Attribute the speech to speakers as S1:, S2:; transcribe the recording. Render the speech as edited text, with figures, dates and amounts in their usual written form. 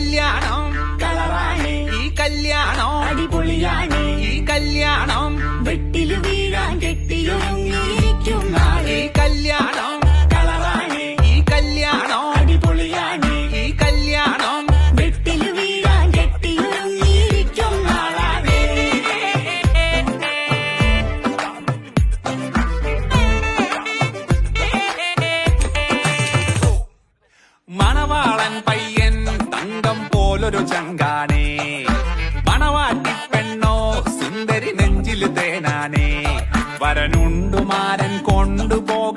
S1: കല്യാണം
S2: കളറാണ്,
S1: ഈ കല്യാണം
S2: അടിപൊളിയാണ്.
S1: ഈ കല്യാണം
S2: വെട്ടില് വീഴാൻ കെട്ടിയൊരുങ്ങിയിരിക്കും നാളെ.
S1: ഈ കല്യാണം
S2: കളറാണ്,
S1: ഈ കല്യാണം
S2: അടിപൊളിയാണ്.
S1: ഈ കല്യാണം
S2: വെട്ടില് വീഴാൻ കെട്ടിയൊരുങ്ങിയിരിക്കും നാളാണ്.
S1: മണവാളൻ പയ്യൻ തങ്കം പോലൊരു ചങ്കാനേ, മണവാട്ടി പെണ്ണോ സുന്ദരി നെഞ്ചില് തേനാനേ. വരനുണ്ടുമാരൻ കൊണ്ടുപോക